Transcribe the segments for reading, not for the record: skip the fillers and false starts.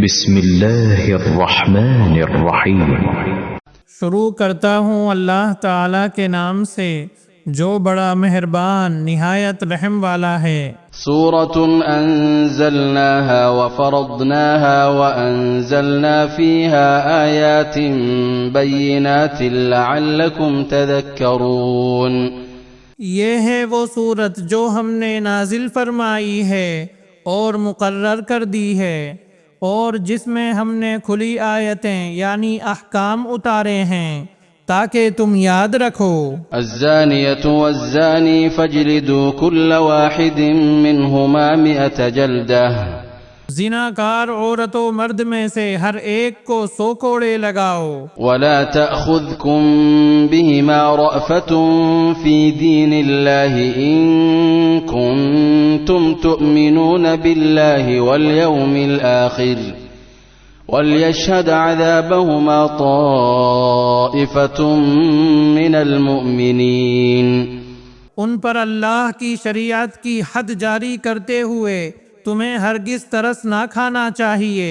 بسم اللہ الرحمن الرحیم۔ شروع کرتا ہوں اللہ تعالیٰ کے نام سے جو بڑا مہربان نہایت رحم والا ہے۔ سورة أنزلناها وفرضناها وأنزلنا فيها آيات بينات لعلكم تذكرون۔ یہ ہے وہ صورت جو ہم نے نازل فرمائی ہے اور مقرر کر دی ہے، اور جس میں ہم نے کھلی آیتیں یعنی احکام اتارے ہیں تاکہ تم یاد رکھو۔ الزانية والزاني فاجلدوا كل واحد منهما 100 جلدة۔ زناکار عورت و مرد میں سے ہر ایک کو 100 کوڑے لگاؤ۔ ولا تأخذكم بهما رأفة في دين الله إن كنتم تؤمنون بالله واليوم الآخر وليشهد عذابهما طائفة من المؤمنين۔ ان پر اللہ کی شریعت کی حد جاری کرتے ہوئے تمہیں ہرگز ترس نہ کھانا چاہیے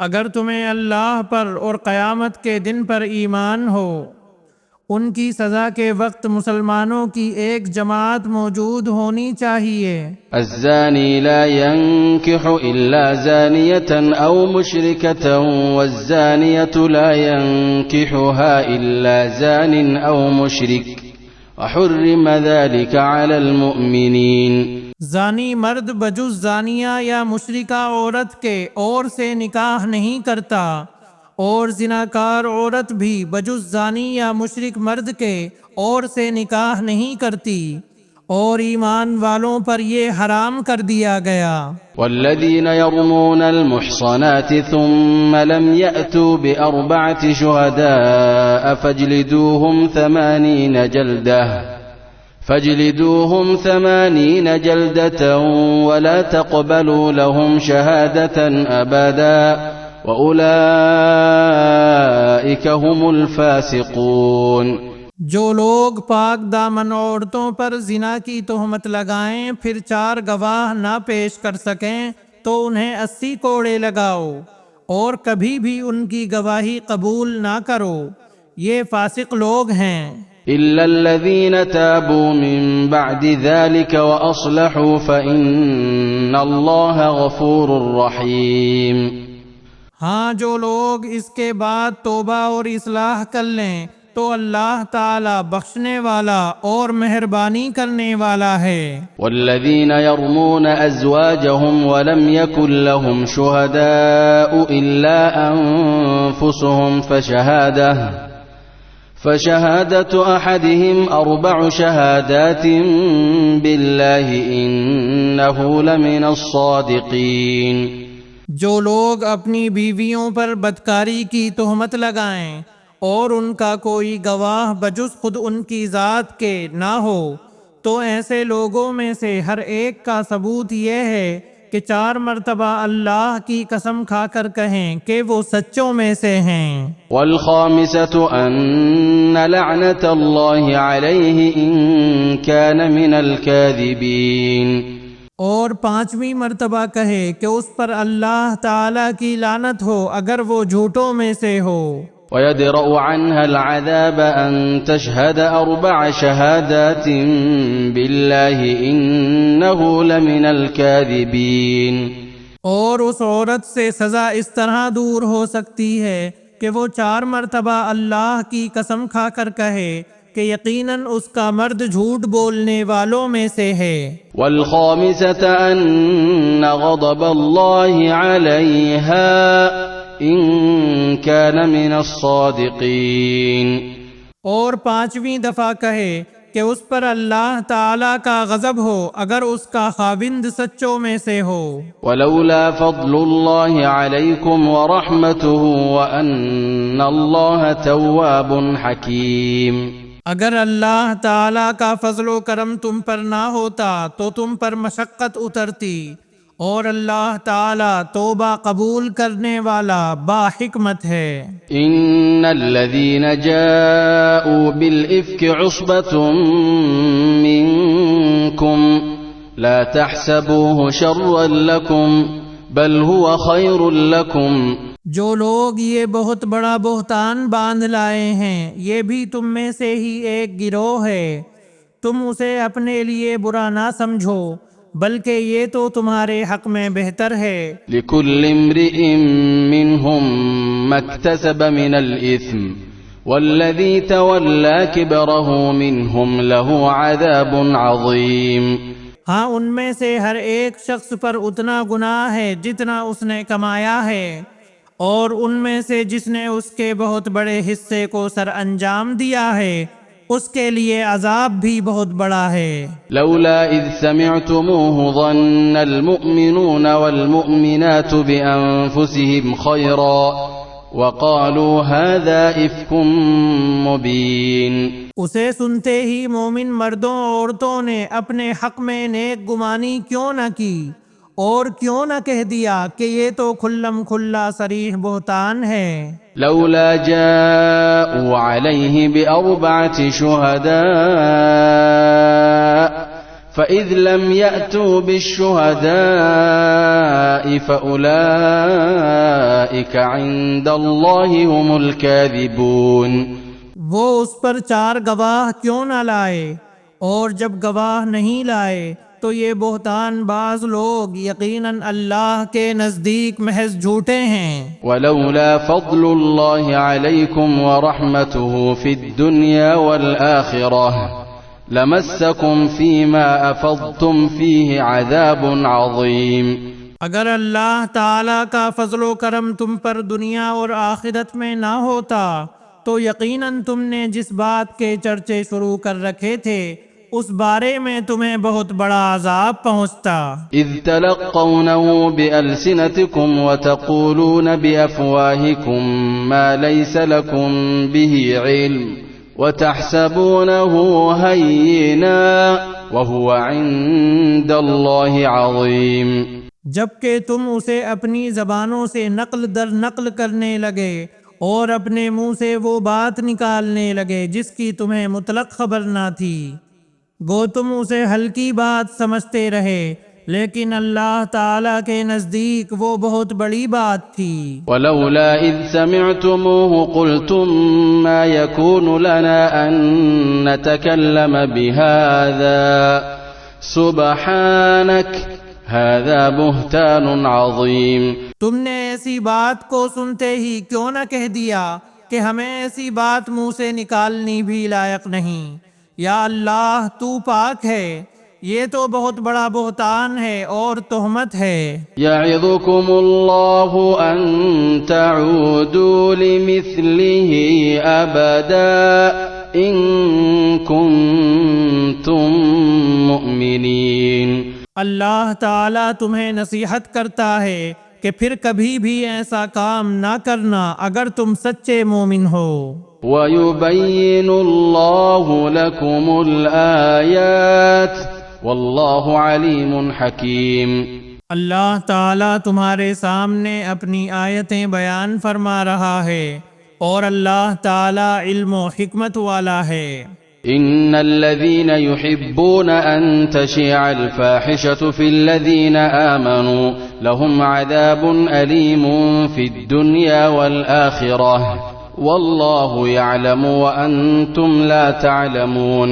اگر تمہیں اللہ پر اور قیامت کے دن پر ایمان ہو۔ ان کی سزا کے وقت مسلمانوں کی ایک جماعت موجود ہونی چاہیے۔ الزاني لا ينكح إلا زانية أو مشركة والزانية لا ينكحها إلا زان أو مشرك وحرم ذلك على المؤمنين۔ زانی مرد بجز زانیہ یا مشرکہ عورت کے اور سے نکاح نہیں کرتا، اور زناکار عورت بھی بجز زانی یا مشرک مرد کے اور سے نکاح نہیں کرتی، اور ایمان والوں پر یہ حرام کر دیا گیا۔ والذين يرمون المحصنات ثم لم يأتوا ب4 شهداء فاجلدوهم 80 جلدة ولا تقبلوا لهم شهادة أبدا وأولئك هم الفاسقون۔ جو لوگ پاک دامن عورتوں پر زنا کی تہمت لگائیں پھر 4 گواہ نہ پیش کر سکیں تو انہیں 80 کوڑے لگاؤ، اور کبھی بھی ان کی گواہی قبول نہ کرو، یہ فاسق لوگ ہیں۔ إلا الذين تابوا من بعد ذلك وأصلحوا فإن الله غفور رحيم۔ ہاں جو لوگ اس کے بعد توبہ اور اصلاح کر لیں تو اللہ تعالی بخشنے والا اور مہربانی کرنے والا ہے۔ والذين يرمون أزواجهم ولم يكن لهم شهداء إلا أنفسهم فشهادة أحدهم 4 شهادات بالله إنه لمن الصادقين۔ جو لوگ اپنی بیویوں پر بدکاری کی تہمت لگائیں اور ان کا کوئی گواہ بجز خود ان کی ذات کے نہ ہو تو ایسے لوگوں میں سے ہر ایک کا ثبوت یہ ہے کہ 4 مرتبہ اللہ کی قسم کھا کر کہیں کہ وہ سچوں میں سے ہیں۔ والخامسة أن لعنة الله عليه إن كان من الكاذبين۔ اور 5ویں مرتبہ کہے کہ اس پر اللہ تعالی کی لعنت ہو اگر وہ جھوٹوں میں سے ہو۔ ويدرأ عنها العذاب أن تشهد 4 شهادات بالله إنه لمن الكاذبين۔ اور اس عورت سے سزا اس طرح دور ہو سکتی ہے کہ وہ 4 مرتبہ اللہ کی قسم کھا کر کہے کہ یقیناً اس کا مرد جھوٹ بولنے والوں میں سے ہے۔ والخامسة أن غضب الله عليها إن كان من الصادقين۔ اور 5ویں دفعہ کہے کہ اس پر اللہ تعالی کا غضب ہو اگر اس کا خاوند سچوں میں سے ہو۔ ولولا فضل الله عليكم ورحمته وأن الله تواب حكيم۔ اگر اللہ تعالی کا فضل و کرم تم پر نہ ہوتا تو تم پر مشقت اترتی، اور اللہ تعالی توبہ قبول کرنے والا با حکمت ہے۔ ان الذين جاءوا بالافك عصبة منكم لا تحسبوه شرا لكم بل هو خير لكم جو لوگ یہ بہت بڑا بہتان باندھ لائے ہیں یہ بھی تم میں سے ہی ایک گروہ ہے، تم اسے اپنے لیے برا نہ سمجھو بلکہ یہ تو تمہارے حق میں بہتر ہے۔ لكل امرئ منهم ما اكتسب من الإثم والذي تولى كبره منهم له عذاب عظيم۔ ہاں ان میں سے ہر ایک شخص پر اتنا گناہ ہے جتنا اس نے کمایا ہے، اور ان میں سے جس نے اس کے بہت بڑے حصے کو سر انجام دیا ہے اس کے لیے عذاب بھی بہت بڑا ہے۔ لولا اذ سمعتموه ظن المؤمنون والمؤمنات بأنفسهم خيرا وقالوا هذا إفك مبين۔ اسے سنتے ہی مومن مردوں عورتوں نے اپنے حق میں نیک گمانی کیوں نہ کی اور کیوں نہ کہہ دیا کہ یہ تو کھلم کھلا صریح بہتان ہے۔ لولا جاءوا عليه بأربعة شهداء فإذ لم يأتوا بالشهداء فأولئك عند الله هم الكاذبون۔ وہ اس پر 4 گواہ کیوں نہ لائے، اور جب گواہ نہیں لائے تو یہ بہتان باز لوگ یقیناً اللہ کے نزدیک محض جھوٹے ہیں۔ ولولا فضل الله عليكم ورحمته في الدنيا والآخرة لمسكم فيما أفضتم فيه عذاب عظيم۔ اگر اللہ تعالیٰ کا فضل و کرم تم پر دنیا اور آخرت میں نہ ہوتا تو یقیناً تم نے جس بات کے چرچے شروع کر رکھے تھے اس بارے میں تمہیں بہت بڑا عذاب پہنچتا۔ اذ تلقونه بألسنتكم وتقولون بأفواهكم ما ليس لكم به علم وتحسبونه هينا وهو عند الله عظيم۔ جبکہ تم اسے اپنی زبانوں سے نقل در نقل کرنے لگے اور اپنے منہ سے وہ بات نکالنے لگے جس کی تمہیں مطلق خبر نہ تھی، گو تم اسے ہلکی بات سمجھتے رہے، لیکن اللہ تعالیٰ کے نزدیک وہ بہت بڑی بات تھی۔ ولولا اذ سمعتموه قلتم ما يكون لنا ان نتكلم بهذا سبحانك هذا بہتان عظیم۔ تم نے ایسی بات کو سنتے ہی کیوں نہ کہہ دیا کہ ہمیں ایسی بات منہ سے نکالنی بھی لائق نہیں، یا اللہ تو پاک ہے، یہ تو بہت بڑا بہتان ہے اور تہمت ہے۔ یعظکم اللہ ان تعودوا لمثلہ ابدا ان کنتم مؤمنین۔ اللہ تعالیٰ تمہیں نصیحت کرتا ہے کہ پھر کبھی بھی ایسا کام نہ کرنا اگر تم سچے مومن ہو۔ وَيُبَيِّنُ اللَّهُ لَكُمُ الْآيَاتِ وَاللَّهُ عَلِيمٌ حَكِيمٌ۔ اللہ تعالیٰ تمہارے سامنے اپنی آیتیں بیان فرما رہا ہے اور اللہ تعالیٰ علم و حکمت والا ہے۔ ان الذين يحبون ان تشيع الفاحشة في الذين آمنوا لهم عذاب أليم في الدنيا والآخرة والله يعلم وأنتم لا تعلمون۔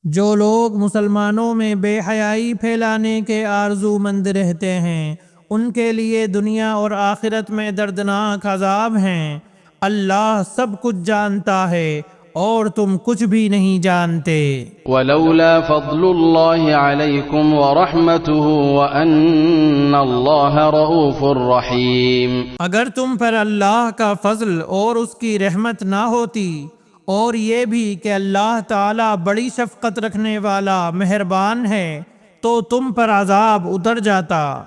جو لوگ مسلمانوں میں بے حیائی پھیلانے کے آرزو مند رہتے ہیں ان کے لیے دنیا اور آخرت میں دردناک عذاب ہیں، اللہ سب کچھ جانتا ہے اور تم کچھ بھی نہیں جانتے۔ ولولا فضل الله عليكم ورحمته وأن الله رؤوف رحيم۔ اگر تم پر اللہ کا فضل اور اس کی رحمت نہ ہوتی اور یہ بھی کہ اللہ تعالیٰ بڑی شفقت رکھنے والا مہربان ہے تو تم پر عذاب اتر جاتا۔